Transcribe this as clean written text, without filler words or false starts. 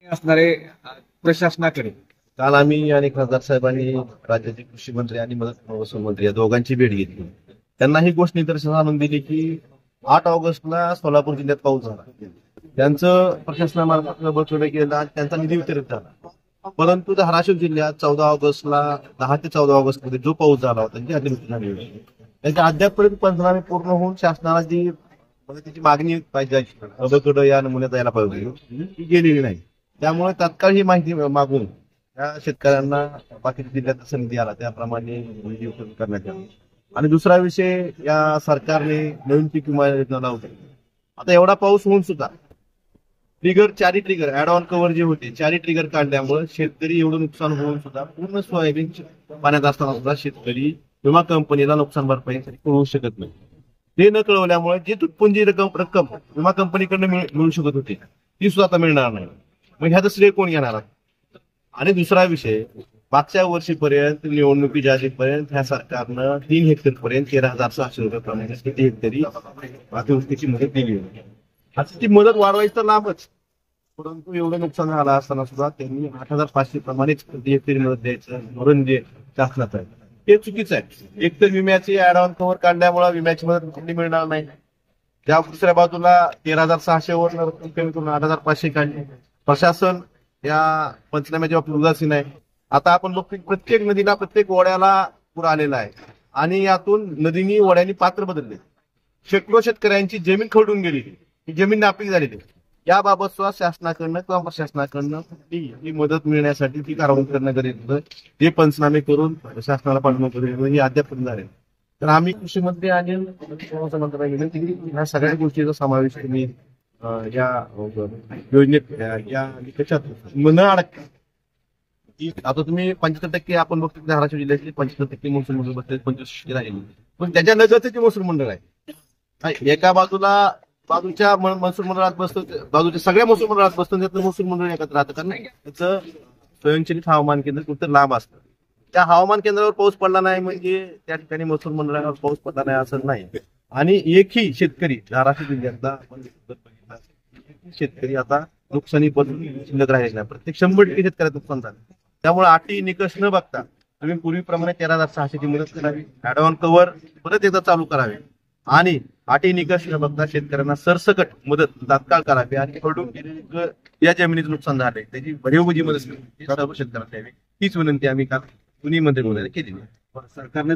असणारे प्रशासनाकडे. काल आम्ही आणि खासदार साहेबांनी राज्याचे कृषी मंत्री आणि मदत महसूल मंत्री या दोघांची भेट घेतली. त्यांना ही गोष्ट निदर्शनास आणून दिली की 8 ऑगस्टला सोलापूर जिल्ह्यात पाऊस झाला. त्यांचं प्रशासनामार्फत बसवलं गेलं आणि त्यांचा निधी वितरित झाला. परंतु धाराशिव जिल्ह्यात 14 ऑगस्टला 10 ते 14 ऑगस्ट मध्ये जो पाऊस झाला होता जी अतिवृष्टी झाली होती त्याच्या अद्यापपर्यंत पंचनामे पूर्ण होऊन शासनाला जी मदतीची मागणी पाहिजे अबकडं या नमुन्यात जायला पाहिजे ती गेलेली नाही. त्यामुळे तात्काळ ही माहिती मागून या शेतकऱ्यांना बाकीच्या जिल्ह्यात जसा निधी आला त्याप्रमाणे निधी उपलब्ध करण्यात आला. आणि दुसरा विषय, या सरकारने नवीन पीक विमा योजना लावली. आता एवढा पाऊस होऊन सुद्धा चारी ट्रिगर ऍड ऑन कव्हर जे होते चारी ट्रिगर काढल्यामुळे शेतकरी एवढं नुकसान होऊन सुद्धा पूर्ण सोयाबीन पाण्यात असताना सुद्धा शेतकरी विमा कंपनीला नुकसान भरपाईसाठी कळवू शकत नाही. ते न कळवल्यामुळे जी तुटपुंजी रक्कम विमा कंपनीकडनं मिळू शकत होती ती सुद्धा आता मिळणार नाही. मग ह्याचं श्रेय कोण घेणार? आणि दुसरा विषय, मागच्या वर्षीपर्यंत निवडणुकीच्या आधीपर्यंत ह्या सरकारनं 3 हेक्टर पर्यंत 13,600 रुपये प्रमाणे किती हेक्टरी अतिवृष्टीची मदत दिली होती. आता ती मदत वाढवायची तर लाभच, परंतु एवढं नुकसान झालं असताना सुद्धा त्यांनी 8,500 प्रमाणेच प्रति हेक्टरी मदत द्यायचं धोरण जे शासनाचं आहे हे चुकीचं आहे. एकतर विम्याची ऍड ऑन कव्हर काढल्यामुळे विम्याची मदत कुठली मिळणार नाही. त्या दुसऱ्या बाजूला 13,600 वर रक्कम कमी करून 8,500 काढली. प्रशासन या पंचनाम्याच्या बाबतीत उदासीन आहे. आता आपण बघतो प्रत्येक नदीला प्रत्येक ओढ्याला पूर आलेला आहे आणि यातून नदीनी ओढ्यांनी पात्र बदलले. शेकडो शेतकऱ्यांची जमीन खरडून गेली, ही जमीन नापीक झालेली. याबाबत सुद्धा शासनाकडनं किंवा प्रशासनाकडनं ही मदत मिळण्यासाठी ती कारवाई करणं गरजेचं, ते पंचनामे करून शासनाला पाठवणं गरजेचं ही अद्याप झाले. तर आम्ही कृषी मंत्री आणि मंत्र्यांना विनंती केली की ह्या सगळ्या गोष्टीचा समावेश तुम्ही या योजनेत या निकषात न अडकता. आता तुम्ही 75% आपण बघतो धाराशिव जिल्ह्यातले 75% महसूल मंडळ बसले, 25% राहिले. पण त्याच्या नजरचे महसूल मंडळ आहे. एका बाजूच्या महसूल मंडळात बसतो, बाजूच्या सगळ्या महसूल मंडळात बसतो, त्यातलं महसूल मंडळ एकत्र राहतं. कारण त्याचं स्वयंचलित हवामान केंद्र कुठं लांब असतं. त्या हवामान केंद्रावर पाऊस पडला नाही म्हणजे त्या ठिकाणी महसूल मंडळावर पाऊस पडला नाही असं नाही. आणि एकही शेतकरी धाराशिव जिल्ह्यातला शेतकरी आता नुकसानीपासून शिल्लक राहिले नाही. प्रत्येक 100% शेतकऱ्यात नुकसान झालं. त्यामुळे अटी निकष न बघता तुम्ही पूर्वीप्रमाणे 13,600 ची मदत करावी, ऍड ऑन कव्हर परत एकदा चालू करावे आणि अटी निकष न बघता शेतकऱ्यांना सरसकट मदत तात्काळ करावी आणि खरडून या जमिनीचं नुकसान झालंय त्याची भरीव मदत सर्व शेतकऱ्यांना द्यावी. हीच विनंती आम्ही काल दोन्ही मंत्री केली. सरकारने